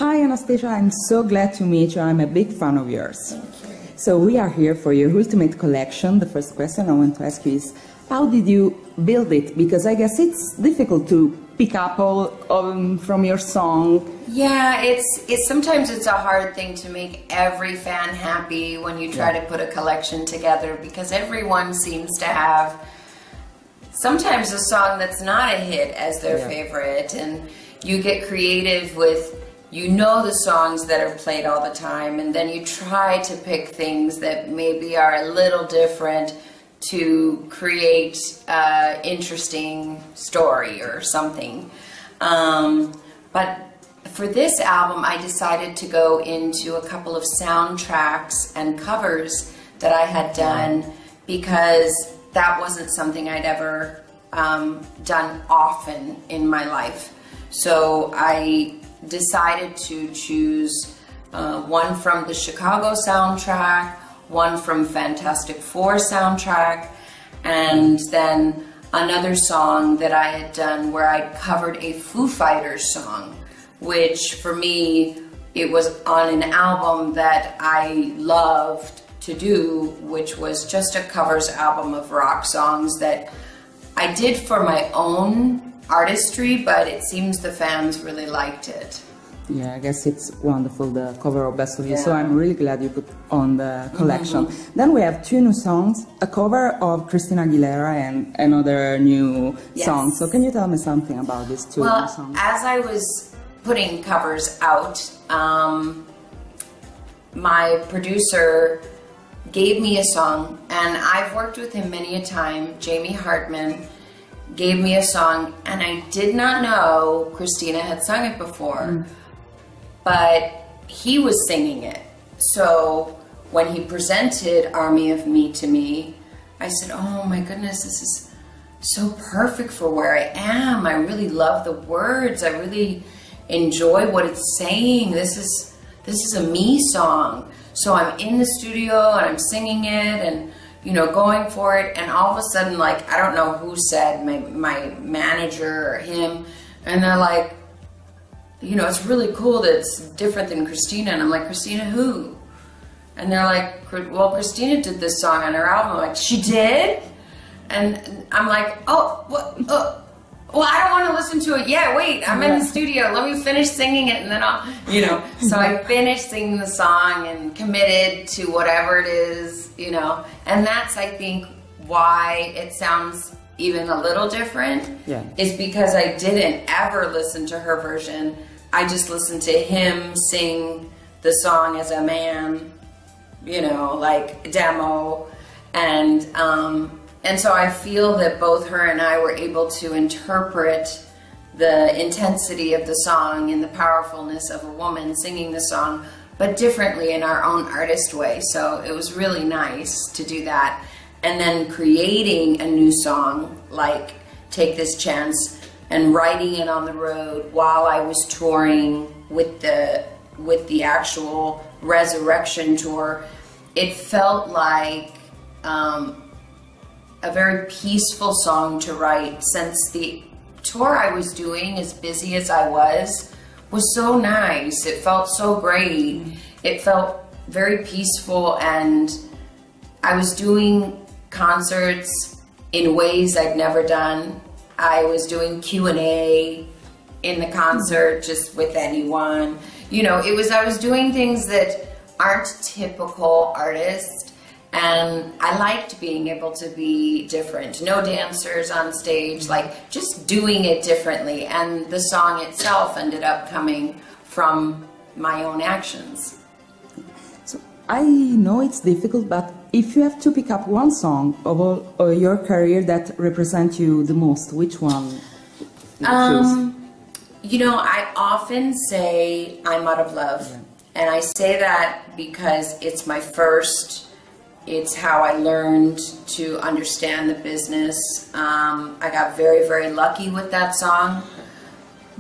Hi Anastacia, I'm so glad to meet you. I'm a big fan of yours. So we are here for your ultimate collection. The first question I want to ask you is, how did you build it? Because I guess it's difficult to pick up all from your song. Yeah, sometimes it's a hard thing to make every fan happy when you try to put a collection together, because everyone seems to have sometimes a song that's not a hit as their favorite, and you get creative with, you know, the songs that are played all the time, and then you try to pick things that maybe are a little different to create an interesting story or something. But for this album, I decided to go into a couple of soundtracks and covers that I had done, because that wasn't something I'd ever done often in my life. So I decided to choose one from the Chicago soundtrack, one from Fantastic Four soundtrack, and then another song that I had done where I covered a Foo Fighters song, which for me, it was on an album that I loved to do, which was just a covers album of rock songs that I did for my own artistry, but it seems the fans really liked it. Yeah, I guess it's wonderful, the cover of Best of You, so I'm really glad you put on the collection. Then we have two new songs, a cover of Christina Aguilera and another new song. So can you tell me something about these two new songs? Well, as I was putting covers out, my producer gave me a song, and I've worked with him many a time, Jamie Hartman, gave me a song, and I did not know Christina had sung it before. But he was singing it. So when he presented Army of Me to me, I said, oh my goodness, this is so perfect for where I am. I really love the words. I really enjoy what it's saying. This is a me song. So I'm in the studio and I'm singing it and, you know, going for it. And all of a sudden, like, I don't know who said, my manager or him, and they're like, you know, it's really cool that it's different than Christina. And I'm like, Christina who? And they're like, well, Christina did this song on her album. I'm like, she did? And I'm like, oh, what? Well, I don't want to listen to it yet. Wait, I'm in the studio. Let me finish singing it and then I'll, you know. So I finished singing the song and committed to whatever it is, you know. And that's, I think, why it sounds even a little different, is because I didn't ever listen to her version. I just listened to him sing the song as a man, you know, like demo, and so I feel that both her and I were able to interpret the intensity of the song and the powerfulness of a woman singing the song, but differently in our own artist way. So it was really nice to do that. And then creating a new song, like Take This Chance, and writing it on the road while I was touring with the actual Resurrection tour, it felt like a very peaceful song to write, since the tour I was doing, as busy as I was so nice. It felt so great. It felt very peaceful, and I was doing concerts in ways I'd never done. I was doing Q&A in the concert just with anyone. You know, I was doing things that aren't typical artists, and I liked being able to be different. No dancers on stage, like just doing it differently. And the song itself ended up coming from my own actions. So I know it's difficult, but if you have to pick up one song of all your career that represents you the most, which one would you choose? You know, I often say I'm Out of Love. And I say that because it's my first, it's how I learned to understand the business. I got very, very lucky with that song,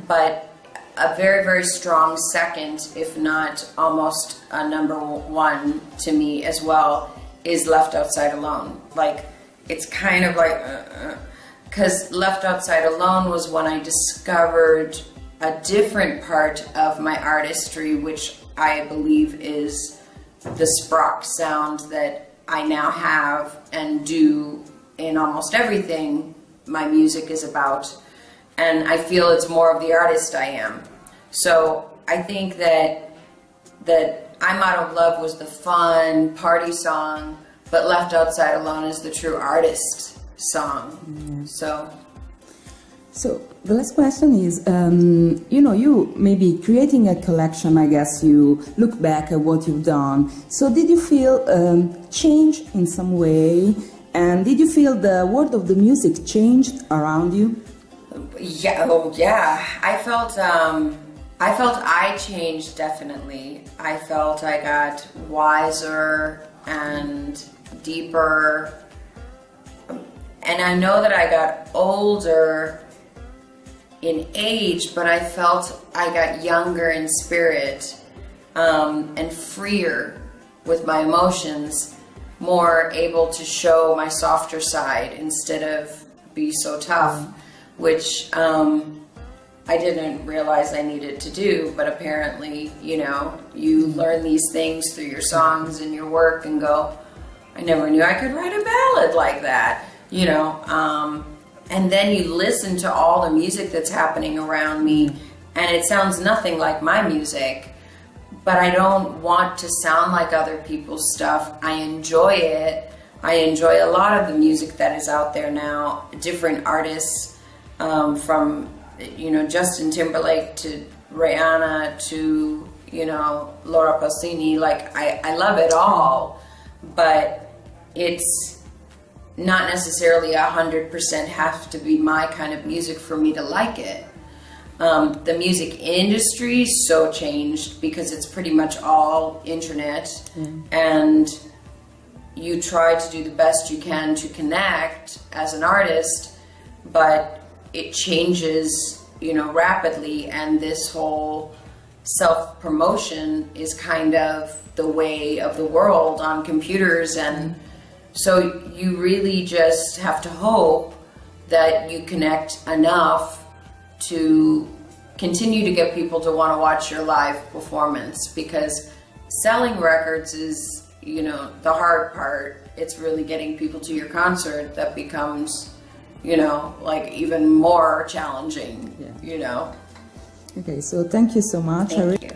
but a very, very strong second, if not almost a number one to me as well, is Left Outside Alone. Like, it's kind of like, because Left Outside Alone was when I discovered a different part of my artistry, which I believe is the sprock sound that I now have and do in almost everything my music is about. And I feel it's more of the artist I am. So I think that I'm Out of Love was the fun party song, but Left Outside Alone is the true artist song. So the last question is, you know, you maybe creating a collection, I guess you look back at what you've done. So did you feel change in some way? And did you feel the world of the music changed around you? Yeah, oh yeah. I felt I changed, definitely. I felt I got wiser and deeper. And I know that I got older in age, but I felt I got younger in spirit, and freer with my emotions, more able to show my softer side instead of be so tough, which I didn't realize I needed to do, but apparently, you know, you learn these things through your songs and your work and go, I never knew I could write a ballad like that, you know. And then you listen to all the music that's happening around me, and it sounds nothing like my music, but I don't want to sound like other people's stuff. I enjoy it. I enjoy a lot of the music that is out there now, different artists, from, you know, Justin Timberlake to Rihanna to, you know, Laura Pausini. Like, I love it all, but it's not necessarily 100% have to be my kind of music for me to like it. The music industry so changed because it's pretty much all internet, and you try to do the best you can to connect as an artist, but it changes, you know, rapidly, and this whole self-promotion is kind of the way of the world on computers, and so you really just have to hope that you connect enough to continue to get people to want to watch your live performance, because selling records is, you know, the hard part. It's really getting people to your concert that becomes, you know, like even more challenging, you know. Okay, so thank you so much. Thank you.